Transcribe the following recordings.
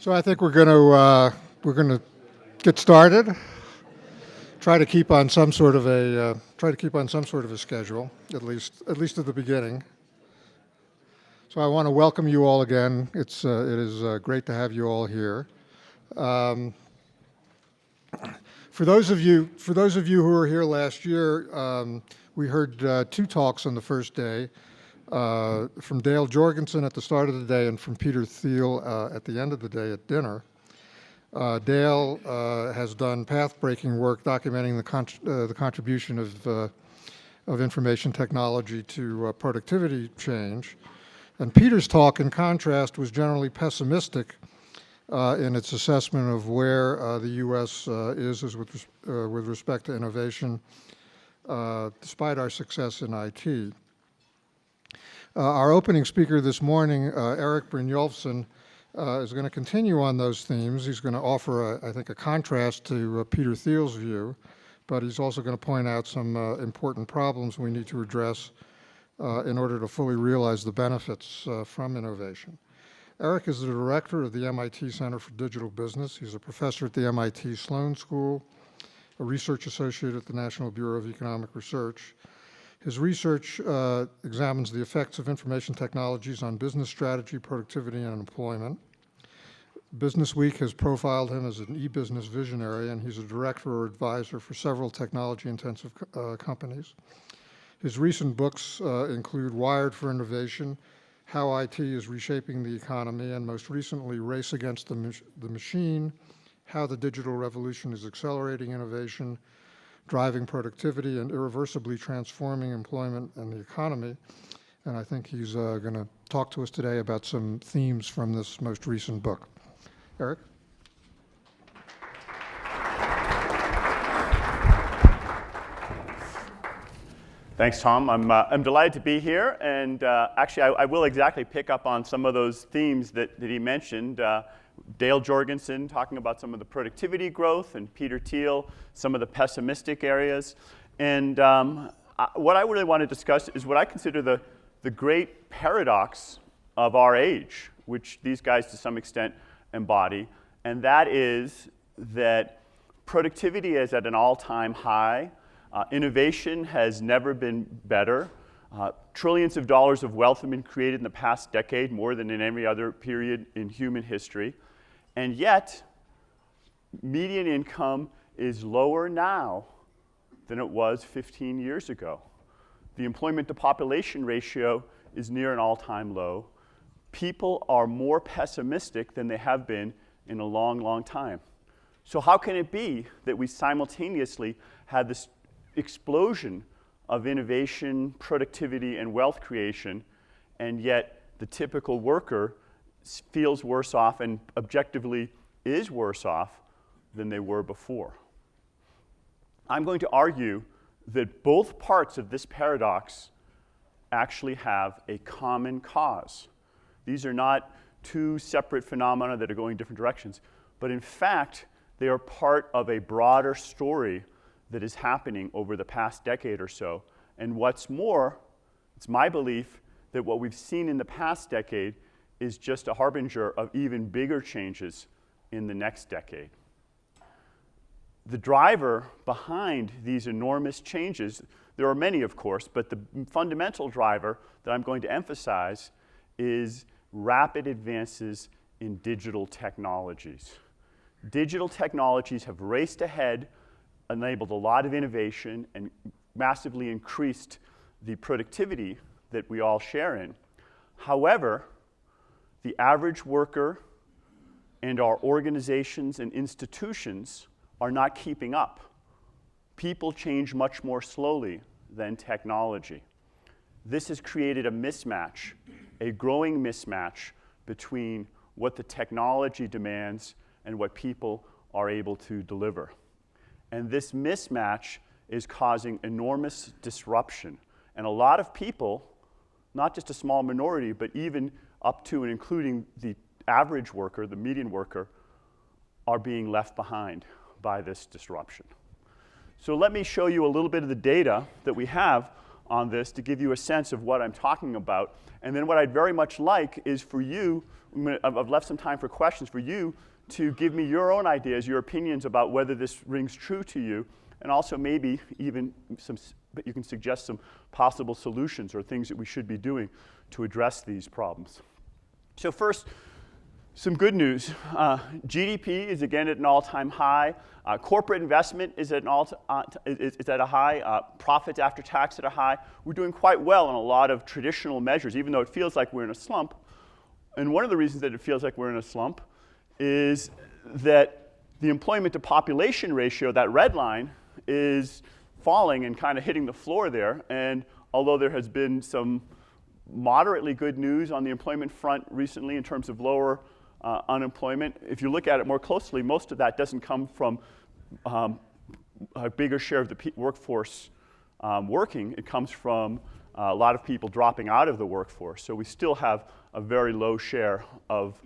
So I think we're going to get started. Try to keep on some sort of a schedule, at least at the beginning. So I want to welcome you all again. It is great to have you all here. For those of you who were here last year, we heard two talks on the first day. From Dale Jorgensen at the start of the day and from Peter Thiel at the end of the day at dinner. Dale has done path-breaking work documenting the contribution of information technology to productivity change. And Peter's talk, in contrast, was generally pessimistic in its assessment of where the U.S. is with respect to innovation, despite our success in IT. Our opening speaker this morning, Erik Brynjolfsson, is going to continue on those themes. He's going to offer, I think, a contrast to Peter Thiel's view, but he's also going to point out some important problems we need to address in order to fully realize the benefits from innovation. Erik is the director of the MIT Center for Digital Business. He's a professor at the MIT Sloan School, a research associate at the National Bureau of Economic Research. His research examines the effects of information technologies on business strategy, productivity, and employment. Business Week has profiled him as an e-business visionary, and he's a director or advisor for several technology-intensive companies. His recent books include Wired for Innovation, How IT is Reshaping the Economy, and most recently, Race Against the Machine, How the Digital Revolution is Accelerating Innovation, Driving Productivity, and Irreversibly Transforming Employment and the Economy. And I think he's going to talk to us today about some themes from this most recent book. Erik? Thanks, Tom. I'm delighted to be here, and actually I will exactly pick up on some of those themes that he mentioned. Dale Jorgensen talking about some of the productivity growth, and Peter Thiel some of the pessimistic areas. And what I really want to discuss is what I consider the great paradox of our age, which these guys to some extent embody, and that is that productivity is at an all-time high. Innovation has never been better. Trillions of dollars of wealth have been created in the past decade, more than in every other period in human history. And yet, median income is lower now than it was 15 years ago. The employment to population ratio is near an all-time low. People are more pessimistic than they have been in a long, long time. So how can it be that we simultaneously had this explosion of innovation, productivity, and wealth creation, and yet the typical worker feels worse off and objectively is worse off than they were before? I'm going to argue that both parts of this paradox actually have a common cause. These are not two separate phenomena that are going different directions, but in fact, they are part of a broader story that is happening over the past decade or so. And what's more, it's my belief that what we've seen in the past decade is just a harbinger of even bigger changes in the next decade. The driver behind these enormous changes, there are many, of course, but the fundamental driver that I'm going to emphasize is rapid advances in digital technologies. Digital technologies have raced ahead, enabled a lot of innovation, and massively increased the productivity that we all share in. However, the average worker and our organizations and institutions are not keeping up. People change much more slowly than technology. This has created a mismatch, a growing mismatch between what the technology demands and what people are able to deliver. And this mismatch is causing enormous disruption. And a lot of people, not just a small minority, but even up to and including the average worker, the median worker, are being left behind by this disruption. So let me show you a little bit of the data that we have on this to give you a sense of what I'm talking about. And then what I'd very much like is for you, I've left some time for questions for you to give me your own ideas, your opinions about whether this rings true to you, and also maybe even but you can suggest some possible solutions or things that we should be doing to address these problems. So first, some good news. GDP is again at an all-time high. Corporate investment is at a high. Profits after tax at a high. We're doing quite well on a lot of traditional measures, even though it feels like we're in a slump. And one of the reasons that it feels like we're in a slump is that the employment to population ratio, that red line, is falling and kind of hitting the floor there. And although there has been some moderately good news on the employment front recently in terms of lower unemployment, if you look at it more closely, most of that doesn't come from a bigger share of the workforce working. It comes from a lot of people dropping out of the workforce. So we still have a very low share of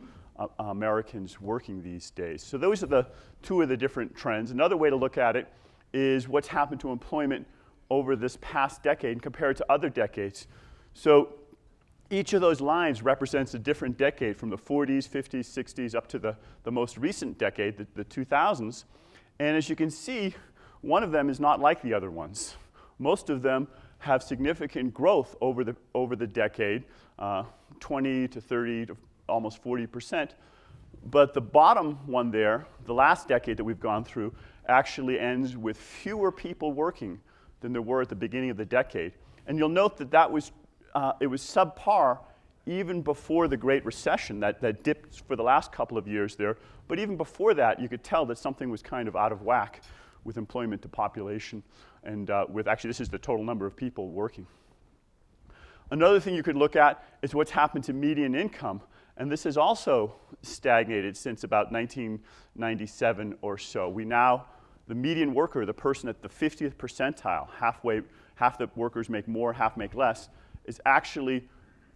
Americans working these days. So those are the two of the different trends. Another way to look at it is what's happened to employment over this past decade compared to other decades. So each of those lines represents a different decade, from the 40s, 50s, 60s, up to the most recent decade, the 2000s. And as you can see, one of them is not like the other ones. Most of them have significant growth over the decade, 20 to 30 to almost 40%. But the bottom one there, the last decade that we've gone through, actually ends with fewer people working than there were at the beginning of the decade. And you'll note that it was subpar even before the Great Recession, that dipped for the last couple of years there. But even before that, you could tell that something was kind of out of whack with employment to population, and actually this is the total number of people working. Another thing you could look at is what's happened to median income. And this has also stagnated since about 1997 or so. The median worker, the person at the 50th percentile, half the workers make more, half make less, is actually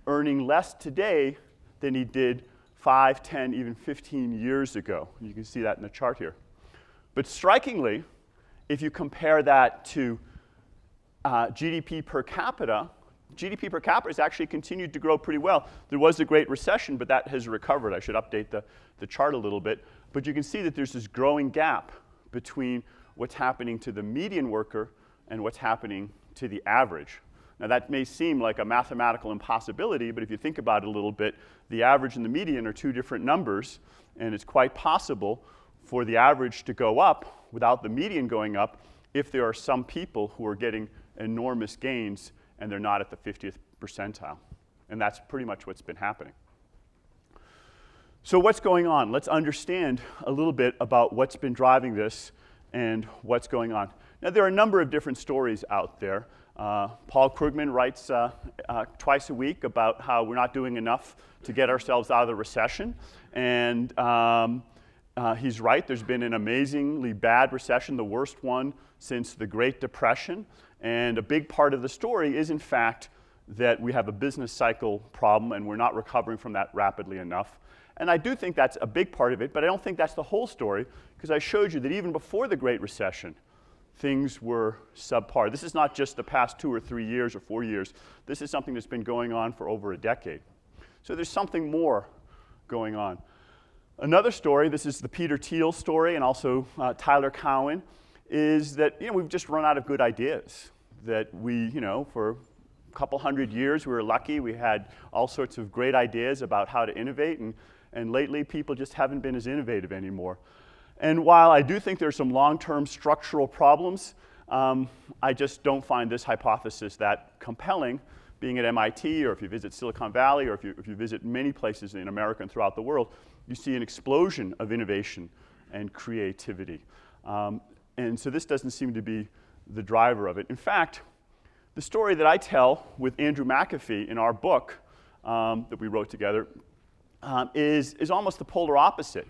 earning less today than he did 5, 10, even 15 years ago. You can see that in the chart here. But strikingly, if you compare that to GDP per capita has actually continued to grow pretty well. There was a Great Recession, but that has recovered. I should update the chart a little bit. But you can see that there's this growing gap between what's happening to the median worker and what's happening to the average. Now, that may seem like a mathematical impossibility, but if you think about it a little bit, the average and the median are two different numbers, and it's quite possible for the average to go up without the median going up if there are some people who are getting enormous gains and they're not at the 50th percentile. And that's pretty much what's been happening. So what's going on? Let's understand a little bit about what's been driving this and what's going on. Now, there are a number of different stories out there. Paul Krugman writes twice a week about how we're not doing enough to get ourselves out of the recession. And he's right. There's been an amazingly bad recession, the worst one since the Great Depression. And a big part of the story is, in fact, that we have a business cycle problem and we're not recovering from that rapidly enough. And I do think that's a big part of it, but I don't think that's the whole story, because I showed you that even before the Great Recession, things were subpar. This is not just the past 2 or 3 years or 4 years. This is something that's been going on for over a decade. So there's something more going on. Another story, this is the Peter Thiel story and also Tyler Cowen, is that we've just run out of good ideas. That we, for a couple hundred years, we were lucky. We had all sorts of great ideas about how to innovate, and lately people just haven't been as innovative anymore. And while I do think there's some long-term structural problems, I just don't find this hypothesis that compelling. Being at MIT, or if you visit Silicon Valley, or if you visit many places in America and throughout the world, you see an explosion of innovation and creativity. And so this doesn't seem to be the driver of it. In fact, the story that I tell with Andrew McAfee in our book that we wrote together is almost the polar opposite.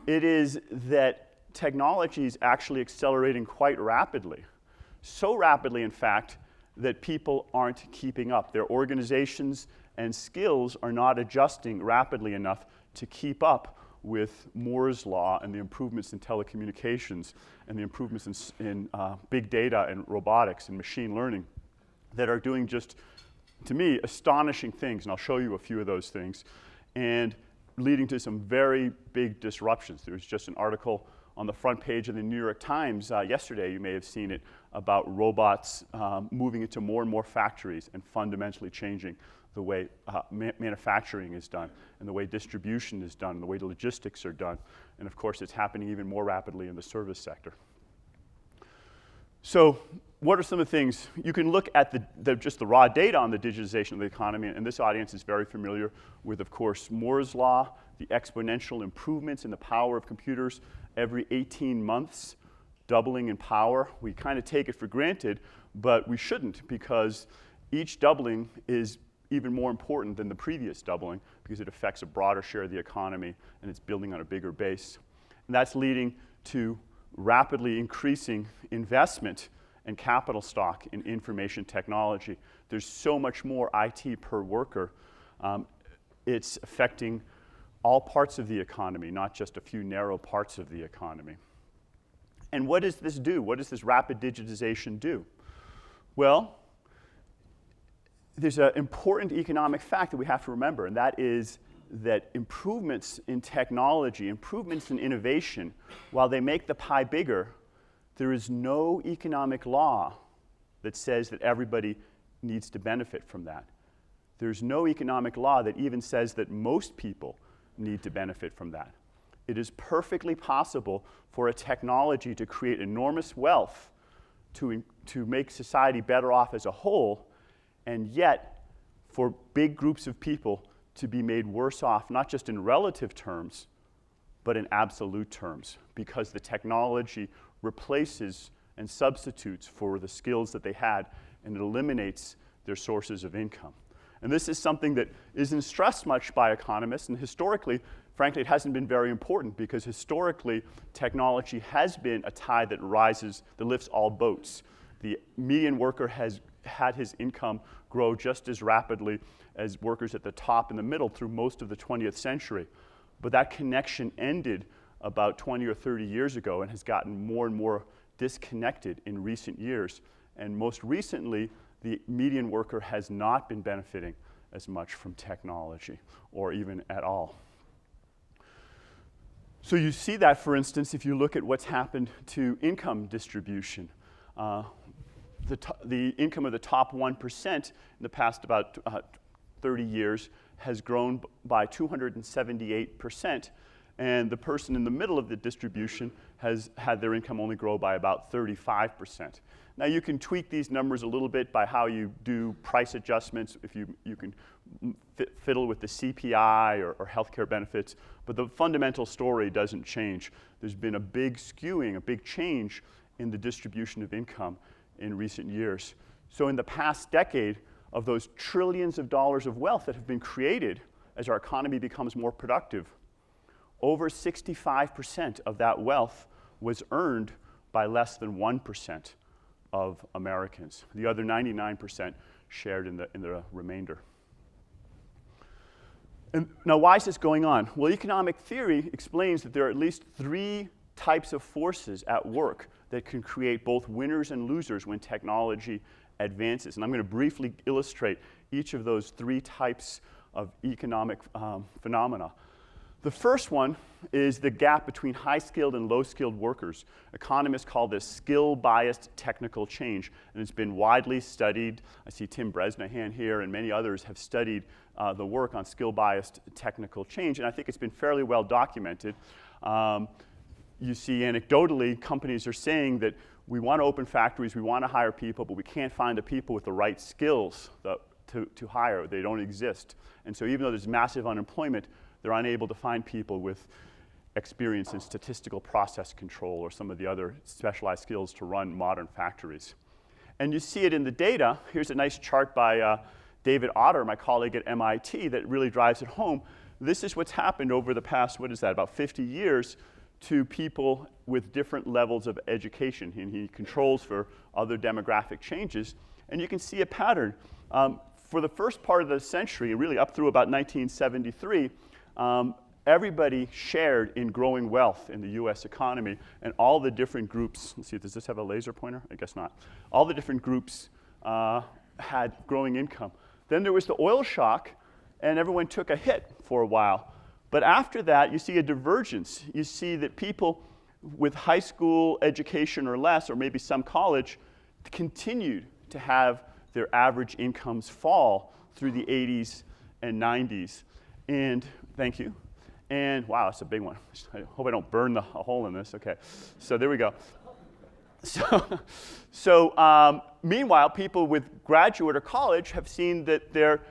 It is that technology is actually accelerating quite rapidly. So rapidly, in fact, that people aren't keeping up. Their organizations and skills are not adjusting rapidly enough to keep up with Moore's law and the improvements in telecommunications and the improvements in big data and robotics and machine learning. that are doing just, to me, astonishing things, and I'll show you a few of those things, and leading to some very big disruptions. There was just an article on the front page of the New York Times yesterday, you may have seen it, about robots moving into more and more factories and fundamentally changing the way manufacturing is done, and the way distribution is done, and the way the logistics are done. And of course, it's happening even more rapidly in the service sector. So what are some of the things? You can look at just the raw data on the digitization of the economy, and this audience is very familiar with, of course, Moore's law, the exponential improvements in the power of computers every 18 months, doubling in power. We kind of take it for granted, but we shouldn't, because each doubling is even more important than the previous doubling, because it affects a broader share of the economy, and it's building on a bigger base. And that's leading to rapidly increasing investment and capital stock in information technology. There's so much more IT per worker. It's affecting all parts of the economy, not just a few narrow parts of the economy. And what does this do? What does this rapid digitization do? Well, there's an important economic fact that we have to remember, and that is that improvements in technology, improvements in innovation, while they make the pie bigger, there is no economic law that says that everybody needs to benefit from that. There's no economic law that even says that most people need to benefit from that. It is perfectly possible for a technology to create enormous wealth to make society better off as a whole, and yet for big groups of people to be made worse off, not just in relative terms, but in absolute terms, because the technology replaces and substitutes for the skills that they had, and it eliminates their sources of income. And this is something that isn't stressed much by economists, and historically, frankly, it hasn't been very important, because historically, technology has been a tide that lifts all boats. The median worker has had his income grow just as rapidly as workers at the top and the middle through most of the 20th century. But that connection ended about 20 or 30 years ago and has gotten more and more disconnected in recent years. And most recently, the median worker has not been benefiting as much from technology, or even at all. So you see that, for instance, if you look at what's happened to income distribution. The income of the top 1% in the past about 30 years has grown by 278%, and the person in the middle of the distribution has had their income only grow by about 35%. Now you can tweak these numbers a little bit by how you do price adjustments, if you can fiddle with the CPI or healthcare benefits, but the fundamental story doesn't change. There's been a big skewing, a big change in the distribution of income in recent years. So in the past decade, of those trillions of dollars of wealth that have been created as our economy becomes more productive, over 65% of that wealth was earned by less than 1% of Americans. The other 99% shared in the remainder. And now, why is this going on? Well, economic theory explains that there are at least 3 types of forces at work that can create both winners and losers when technology advances. And I'm going to briefly illustrate each of those 3 types of economic phenomena. The first one is the gap between high-skilled and low-skilled workers. Economists call this skill-biased technical change, and it's been widely studied. I see Tim Bresnahan here, and many others have studied the work on skill-biased technical change, and I think it's been fairly well documented. You see, anecdotally, companies are saying that we want to open factories, we want to hire people, but we can't find the people with the right skills to hire. They don't exist. And so even though there's massive unemployment, they're unable to find people with experience in statistical process control or some of the other specialized skills to run modern factories. And you see it in the data. Here's a nice chart by David Otter, my colleague at MIT, that really drives it home. This is what's happened over the past, about 50 years to people with different levels of education. And he controls for other demographic changes. And you can see a pattern. For the first part of the century, really up through about 1973, everybody shared in growing wealth in the US economy, and all the different groups, let's see, does this have a laser pointer? I guess not. All the different groups had growing income. Then there was the oil shock, and everyone took a hit for a while. But after that, you see a divergence. You see that people with high school education or less, or maybe some college, continued to have their average incomes fall through the 80s and 90s. And thank you. And wow, that's a big one. I hope I don't burn a hole in this. Okay, so there we go. So meanwhile, people with graduate or college have seen that their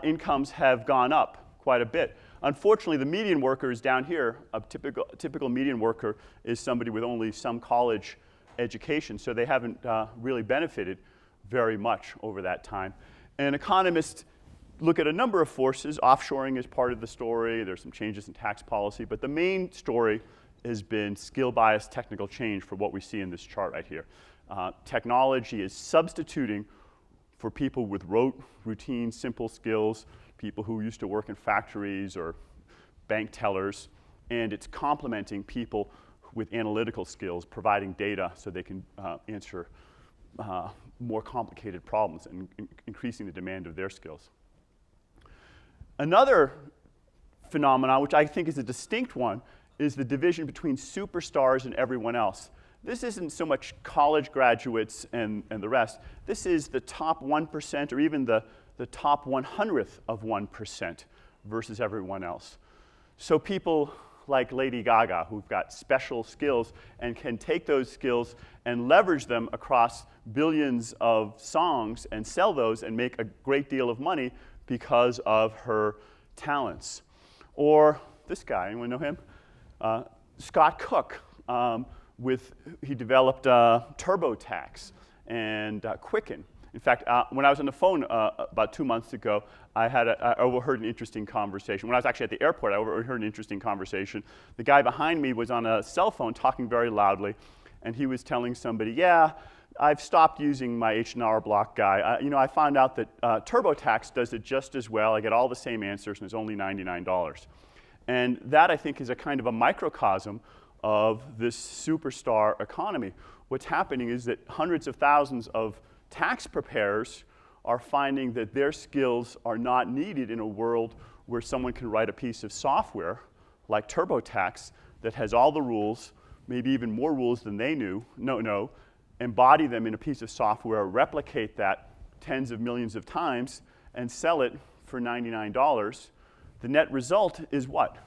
incomes have gone up quite a bit. Unfortunately, the median worker is down here. A typical median worker is somebody with only some college education, so they haven't really benefited very much over that time. And economists look at a number of forces. Offshoring is part of the story. There's some changes in tax policy, but the main story has been skill-biased technical change for what we see in this chart right here. Technology is substituting for people with rote, routine, simple skills, people who used to work in factories or bank tellers, and it's complementing people with analytical skills, providing data so they can answer more complicated problems and increasing the demand of their skills. Another phenomenon, which I think is a distinct one, is the division between superstars and everyone else. This isn't so much college graduates and the rest. This is the top 1% or even the top 100th of 1% versus everyone else. So people like Lady Gaga, who've got special skills and can take those skills and leverage them across billions of songs and sell those and make a great deal of money because of her talents. Or this guy, anyone know him? Scott Cook, he developed TurboTax and Quicken. In fact, when I was on the phone about 2 months ago, I overheard an interesting conversation. When I was actually at the airport, I overheard an interesting conversation. The guy behind me was on a cell phone talking very loudly, and he was telling somebody, yeah, I've stopped using my H&R Block guy. I found out that TurboTax does it just as well. I get all the same answers, and it's only $99. And that, I think, is a kind of a microcosm of this superstar economy. What's happening is that hundreds of thousands of tax preparers are finding that their skills are not needed in a world where someone can write a piece of software like TurboTax that has all the rules, maybe even more rules than they know, embody them in a piece of software, replicate that tens of millions of times, and sell it for $99. The net result is what?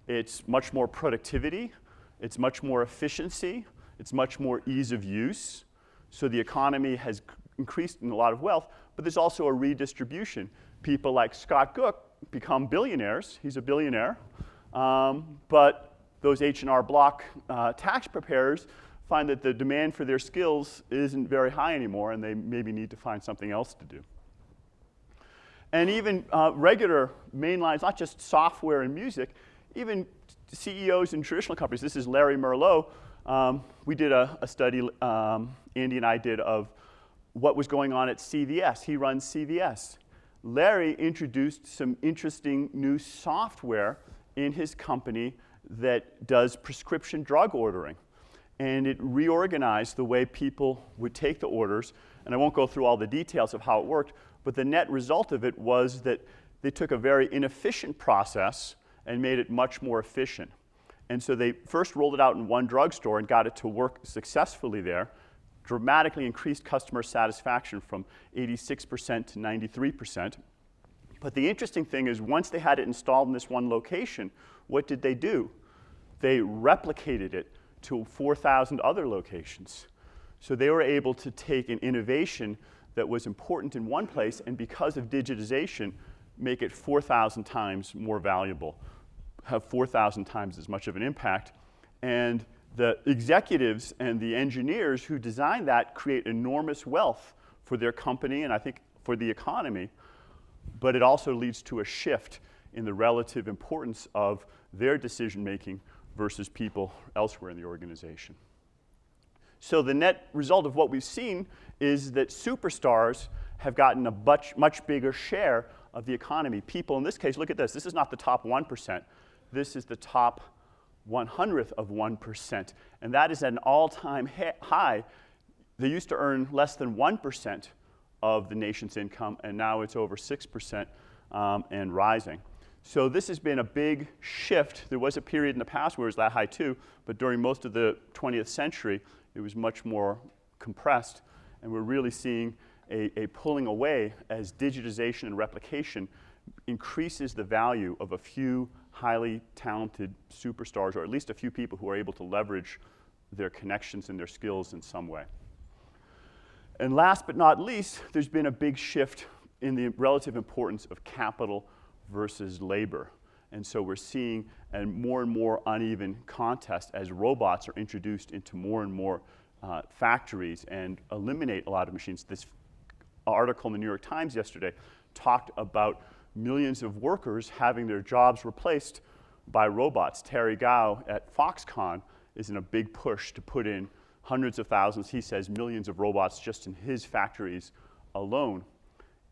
It's much more productivity, it's much more efficiency, it's much more ease of use. So the economy has increased in a lot of wealth, but there's also a redistribution. People like Scott Cook become billionaires. He's a billionaire. But those H&R Block tax preparers find that the demand for their skills isn't very high anymore, and they maybe need to find something else to do. And even regular mainlines, not just software and music, even CEOs in traditional companies. This is Larry Merlo. We did a study, Andy and I did, of what was going on at CVS. He runs CVS. Larry introduced some interesting new software in his company that does prescription drug ordering. And it reorganized the way people would take the orders. And I won't go through all the details of how it worked, but the net result of it was that they took a very inefficient process and made it much more efficient. And so they first rolled it out in one drugstore and got it to work successfully there, dramatically increased customer satisfaction from 86% to 93%. But the interesting thing is once they had it installed in this one location, what did they do? They replicated it to 4,000 other locations. So they were able to take an innovation that was important in one place and because of digitization, make it 4,000 times more valuable, have 4,000 times as much of an impact. And the executives and the engineers who designed that create enormous wealth for their company and I think for the economy, but it also leads to a shift in the relative importance of their decision making versus people elsewhere in the organization. So the net result of what we've seen is that superstars have gotten a much bigger share of the economy. People, in this case, look at this. This is not the top 1%. This is the top 100th of 1%. And that is at an all-time high. They used to earn less than 1% of the nation's income, and now it's over 6% and rising. So this has been a big shift. There was a period in the past where it was that high too, but during most of the 20th century, it was much more compressed, and we're really seeing a pulling away as digitization and replication increases the value of a few highly talented superstars, or at least a few people who are able to leverage their connections and their skills in some way. And last but not least, there's been a big shift in the relative importance of capital versus labor. And so we're seeing a more and more uneven contest as robots are introduced into more and more factories and eliminate a lot of machines. This article in the New York Times yesterday talked about millions of workers having their jobs replaced by robots. Terry Gao at Foxconn is in a big push to put in hundreds of thousands, he says millions of robots just in his factories alone.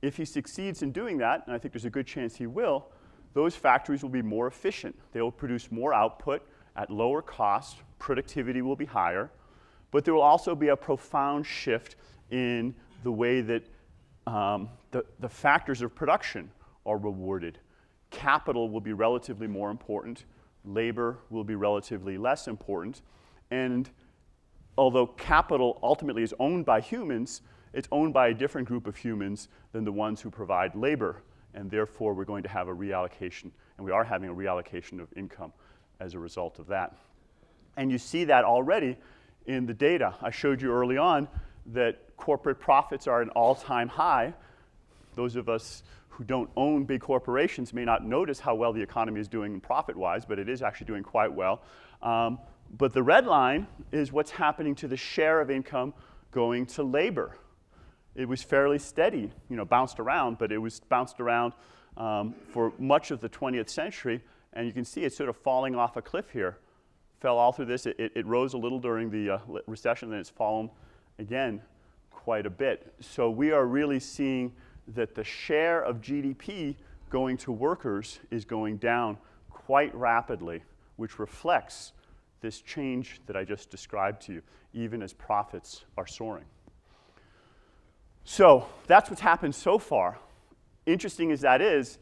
If he succeeds in doing that, and I think there's a good chance he will, those factories will be more efficient. They will produce more output at lower cost, productivity will be higher, but there will also be a profound shift in the way that the factors of production are rewarded. Capital will be relatively more important, labor will be relatively less important, and although capital ultimately is owned by humans, it's owned by a different group of humans than the ones who provide labor, and therefore we're going to have a reallocation, and we are having a reallocation of income as a result of that. And you see that already in the data. I showed you early on that corporate profits are at an all-time high. Those of us who don't own big corporations may not notice how well the economy is doing profit-wise, but it is actually doing quite well. But the red line is what's happening to the share of income going to labor. It was fairly steady, bounced around, but it was bounced around for much of the 20th century, and you can see it's sort of falling off a cliff here. Fell all through this. It rose a little during the recession, then it's fallen again quite a bit. So we are really seeing that the share of GDP going to workers is going down quite rapidly, which reflects this change that I just described to you, even as profits are soaring. So that's what's happened so far. Interesting as that is,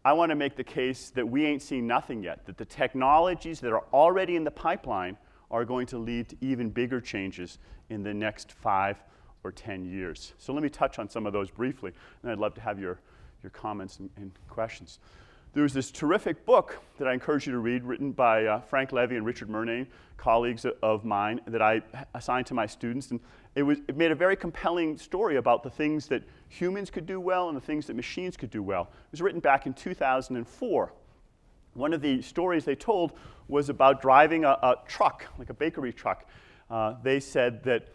I want to make the case that we ain't seen nothing yet, that the technologies that are already in the pipeline are going to lead to even bigger changes in the next 5 or 10 years. So let me touch on some of those briefly, and I'd love to have your comments and questions. There was this terrific book that I encourage you to read, written by Frank Levy and Richard Murnane, colleagues of mine, that I assigned to my students. And it made a very compelling story about the things that humans could do well and the things that machines could do well. It was written back in 2004. One of the stories they told was about driving a truck, like a bakery truck. They said that,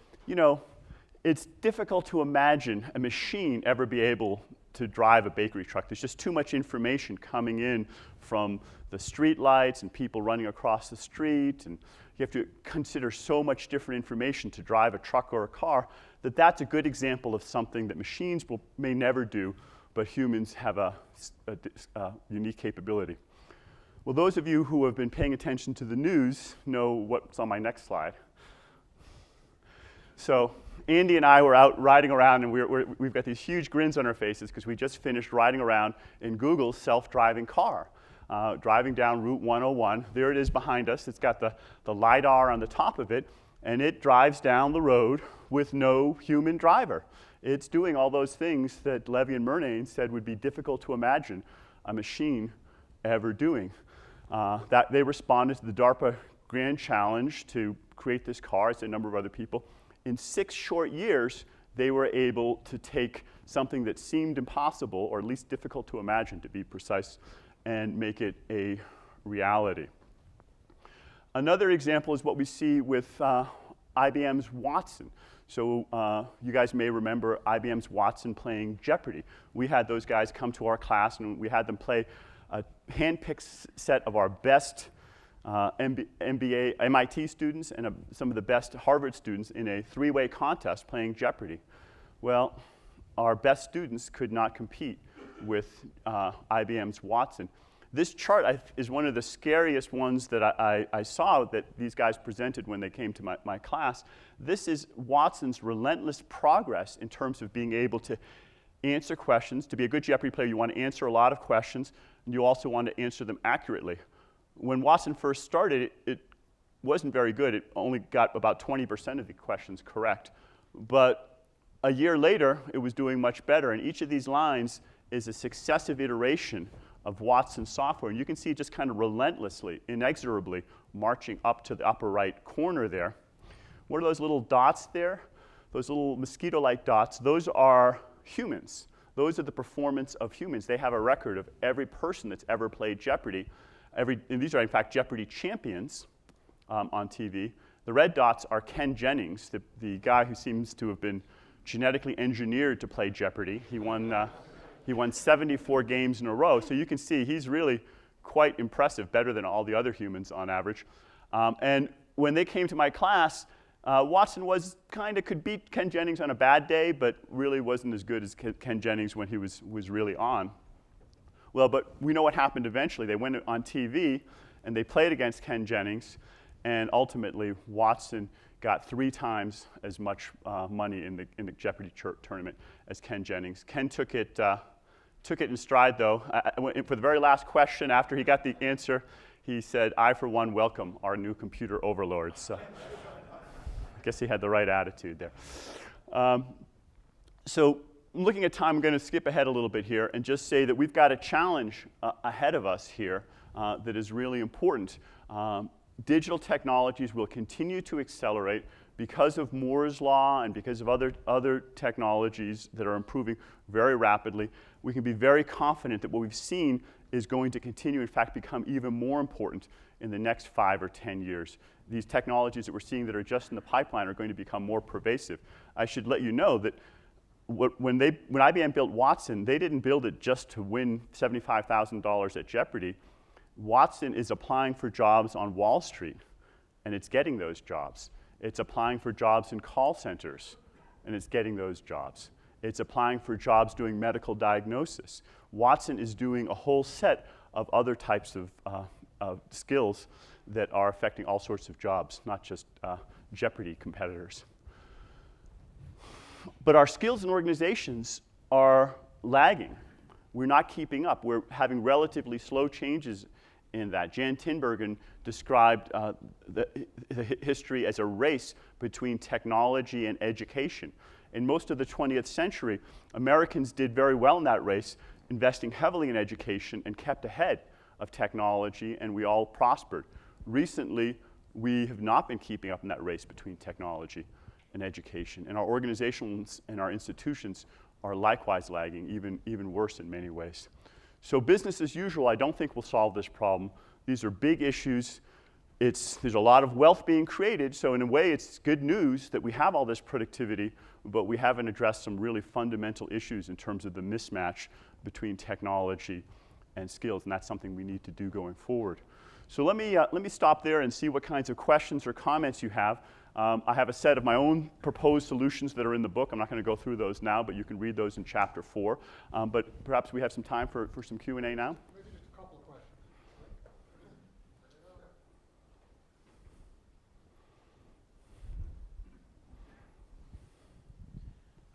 it's difficult to imagine a machine ever be able to drive a bakery truck. There's just too much information coming in from the street lights and people running across the street, and you have to consider so much different information to drive a truck or a car that's a good example of something that machines may never do, but humans have a unique capability. Well, those of you who have been paying attention to the news know what's on my next slide. So Andy and I were out riding around, and we've got these huge grins on our faces because we just finished riding around in Google's self-driving car, driving down Route 101. There it is behind us. It's got the LiDAR on the top of it, and it drives down the road with no human driver. It's doing all those things that Levy and Murnane said would be difficult to imagine a machine ever doing. That they responded to the DARPA Grand Challenge to create this car. It's a number of other people. In 6 short years, they were able to take something that seemed impossible, or at least difficult to imagine, to be precise, and make it a reality. Another example is what we see with IBM's Watson. So you guys may remember IBM's Watson playing Jeopardy. We had those guys come to our class, and we had them play a hand-picked set of our best MBA, MIT students and some of the best Harvard students in a 3-way contest playing Jeopardy. Well, our best students could not compete with IBM's Watson. This chart is one of the scariest ones that I saw that these guys presented when they came to my class. This is Watson's relentless progress in terms of being able to answer questions. To be a good Jeopardy player, you want to answer a lot of questions, and you also want to answer them accurately. When Watson first started, it wasn't very good. It only got about 20% of the questions correct. But a year later, it was doing much better, and each of these lines is a successive iteration of Watson's software. And you can see just kind of relentlessly, inexorably marching up to the upper right corner there. What are those little dots there? Those little mosquito-like dots, those are humans. Those are the performance of humans. They have a record of every person that's ever played Jeopardy. And these are, in fact, Jeopardy champions on TV. The red dots are Ken Jennings, the guy who seems to have been genetically engineered to play Jeopardy. He won 74 games in a row. So you can see he's really quite impressive, better than all the other humans on average. And when they came to my class, Watson could beat Ken Jennings on a bad day, but really wasn't as good as Ken Jennings when he was really on. Well, but we know what happened eventually. They went on TV, and they played against Ken Jennings, and ultimately Watson got 3 times as much money in the Jeopardy tournament as Ken Jennings. Ken took it in stride, though. For the very last question, after he got the answer, he said, "I, for one, welcome our new computer overlords." So I guess he had the right attitude there. So looking at time, I'm going to skip ahead a little bit here and just say that we've got a challenge ahead of us here that is really important. Digital technologies will continue to accelerate because of Moore's law and because of other technologies that are improving very rapidly. We can be very confident that what we've seen is going to continue, in fact, become even more important in the next 5 or 10 years. These technologies that we're seeing that are just in the pipeline are going to become more pervasive. I should let you know that when IBM built Watson, they didn't build it just to win $75,000 at Jeopardy. Watson is applying for jobs on Wall Street, and it's getting those jobs. It's applying for jobs in call centers, and it's getting those jobs. It's applying for jobs doing medical diagnosis. Watson is doing a whole set of other types of skills that are affecting all sorts of jobs, not just Jeopardy competitors. But our skills and organizations are lagging. We're not keeping up. We're having relatively slow changes in that. Jan Tinbergen described the history as a race between technology and education. In most of the 20th century, Americans did very well in that race, investing heavily in education and kept ahead of technology, and we all prospered. Recently, we have not been keeping up in that race between technology and education, and our organizations and our institutions are likewise lagging, even worse in many ways. So business as usual, I don't think will solve this problem. These are big issues. There's a lot of wealth being created, so in a way it's good news that we have all this productivity, but we haven't addressed some really fundamental issues in terms of the mismatch between technology and skills, and that's something we need to do going forward. So let me stop there and see what kinds of questions or comments you have. I have a set of my own proposed solutions that are in the book. I'm not going to go through those now, but you can read those in chapter 4. But perhaps we have some time for some Q&A now. Maybe just a couple of questions.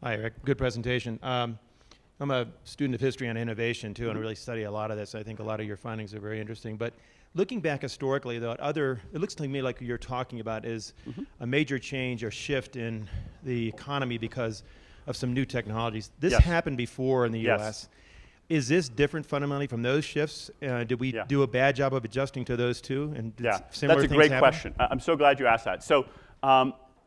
Hi, Eric. Good presentation. I'm a student of history and innovation, too, and really study a lot of this. I think a lot of your findings are very interesting. But looking back historically, though, it looks to me like you're talking about is a major change or shift in the economy because of some new technologies. This happened before in the U.S. Is this different fundamentally from those shifts? Did we do a bad job of adjusting to those two? And that's a great question. I'm so glad you asked that. So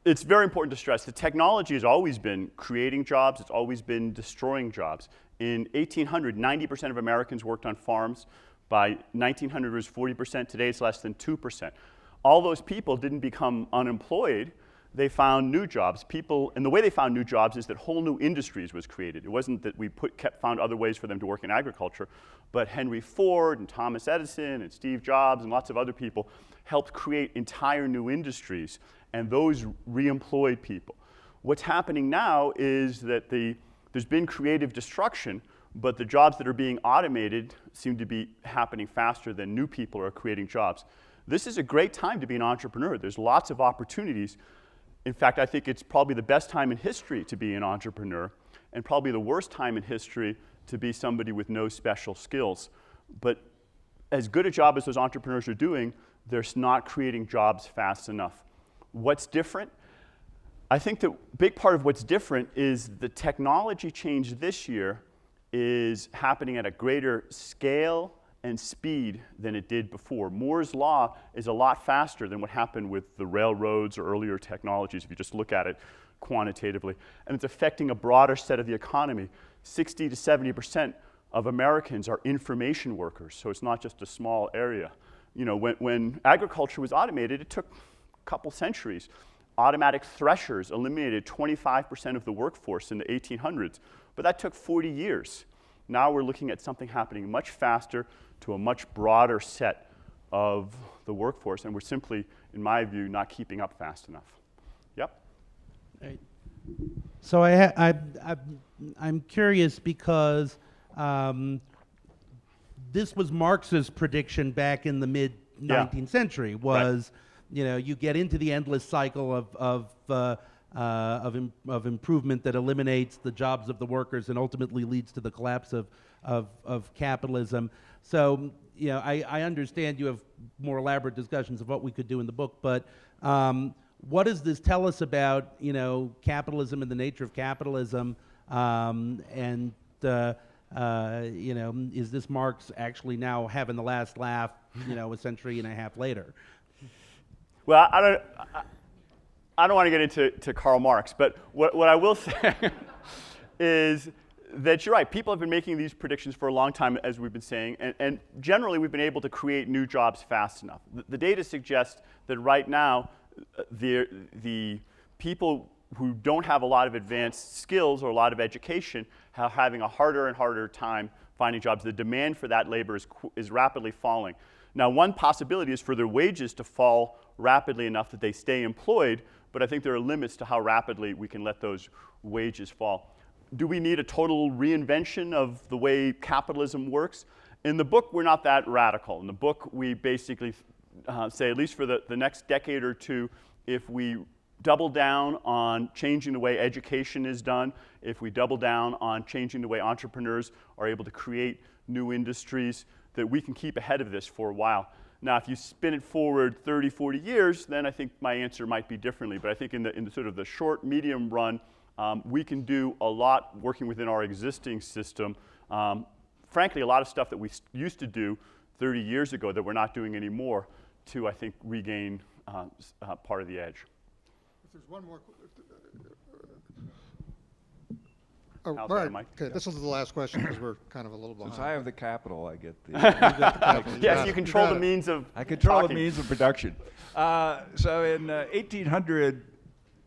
it's very important to stress that technology has always been creating jobs. It's always been destroying jobs. In 1800, 90% of Americans worked on farms. By 1900, it was 40%. Today, it's less than 2%. All those people didn't become unemployed. They found new jobs. And the way they found new jobs is that whole new industries was created. It wasn't that we found other ways for them to work in agriculture, but Henry Ford and Thomas Edison and Steve Jobs and lots of other people helped create entire new industries, and those re-employed people. What's happening now is that there's been creative destruction but the jobs that are being automated seem to be happening faster than new people are creating jobs. This is a great time to be an entrepreneur. There's lots of opportunities. In fact, I think it's probably the best time in history to be an entrepreneur, and probably the worst time in history to be somebody with no special skills. But as good a job as those entrepreneurs are doing, they're not creating jobs fast enough. What's different? I think the big part of what's different is the technology change this year is happening at a greater scale and speed than it did before. Moore's law is a lot faster than what happened with the railroads or earlier technologies, if you just look at it quantitatively. And it's affecting a broader set of the economy. 60 to 70% of Americans are information workers, so it's not just a small area. You know, when agriculture was automated, it took a couple centuries. Automatic threshers eliminated 25% of the workforce in the 1800s, but that took 40 years. Now we're looking at something happening much faster to a much broader set of the workforce, and we're simply, in my view, not keeping up fast enough. Yep. Right. So I'm curious because this was Marx's prediction back in the mid-19th century. Was you know, you get into the endless cycle of improvement that eliminates the jobs of the workers and ultimately leads to the collapse of capitalism. So, you know, I understand you have more elaborate discussions of what we could do in the book, but what does this tell us about, you know, capitalism and the nature of capitalism? You know, is this Marx actually now having the last laugh, you know, a century and a half later? Well, I don't want to get into Karl Marx, but what I will say is that you're right. People have been making these predictions for a long time, as we've been saying, and generally we've been able to create new jobs fast enough. The data suggests that right now, the people who don't have a lot of advanced skills or a lot of education are having a harder and harder time finding jobs. The demand for that labor is rapidly falling. Now, one possibility is for their wages to fall rapidly enough that they stay employed, but I think there are limits to how rapidly we can let those wages fall. Do we need a total reinvention of the way capitalism works? In the book, we're not that radical. In the book, we basically say, at least for the next decade or two, if we double down on changing the way education is done, if we double down on changing the way entrepreneurs are able to create new industries, that we can keep ahead of this for a while. Now, if you spin it forward 30, 40 years, then I think my answer might be differently. But I think in the sort of the short, medium run, we can do a lot working within our existing system. Frankly, a lot of stuff that we used to do 30 years ago that we're not doing anymore to, I think, regain part of the edge. If there's one more. How's All that, right. Mike? Okay, Yeah. this is the last question because we're kind of a little behind. Since I have the capital, I get the. Yes, you control got the it. means of I control talking. the means of production. So in 1800,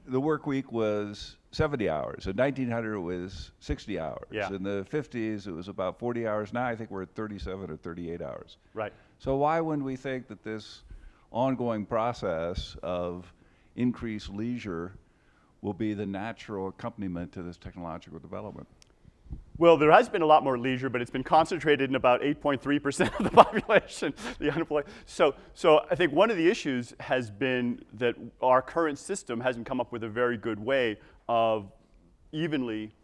the work week was 70 hours. In 1900, it was 60 hours. Yeah. In the 50s, it was about 40 hours. Now I think we're at 37 or 38 hours. Right. So why wouldn't we think that this ongoing process of increased leisure will be the natural accompaniment to this technological development? Well, there has been a lot more leisure, but it's been concentrated in about 8.3% of the population, the unemployed. So I think one of the issues has been that our current system hasn't come up with a very good way of evenly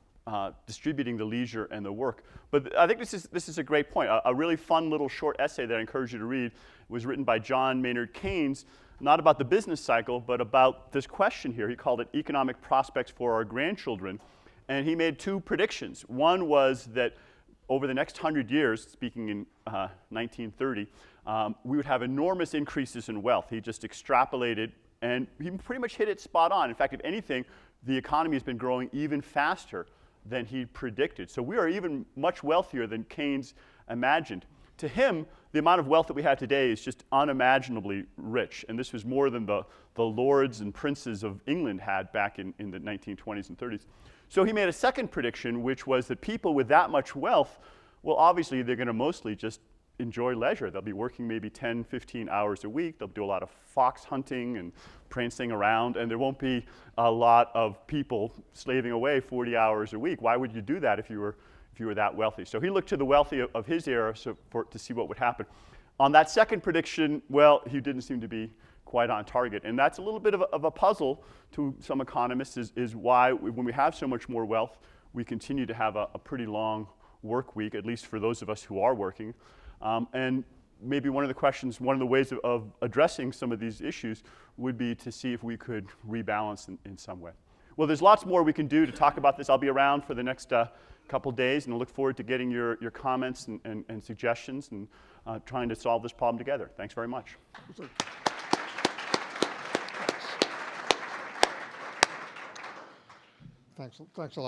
distributing the leisure and the work. But I think this is a great point. A really fun little short essay that I encourage you to read was written by John Maynard Keynes, not about the business cycle, but about this question here. He called it Economic Prospects for Our Grandchildren. And he made two predictions. One was that over the next 100 years, speaking in 1930, we would have enormous increases in wealth. He just extrapolated, and he pretty much hit it spot on. In fact, if anything, the economy has been growing even faster than he predicted. So we are even much wealthier than Keynes imagined. To him, the amount of wealth that we have today is just unimaginably rich. And this was more than the lords and princes of England had back in the 1920s and 30s. So he made a second prediction, which was that people with that much wealth, well, obviously they're going to mostly just enjoy leisure. They'll be working maybe 10, 15 hours a week. They'll do a lot of fox hunting and prancing around, and there won't be a lot of people slaving away 40 hours a week. Why would you do that if you if you were that wealthy. So he looked to the wealthy of his era to see what would happen. On that second prediction, well, he didn't seem to be quite on target. And that's a little bit of a puzzle to some economists, is why when we have so much more wealth, we continue to have a pretty long work week, at least for those of us who are working. And maybe one of the ways of addressing some of these issues would be to see if we could rebalance in some way. Well, there's lots more we can do to talk about this. I'll be around for the next couple days, and I look forward to getting your comments and suggestions and trying to solve this problem together. Thanks very much. Thanks a lot.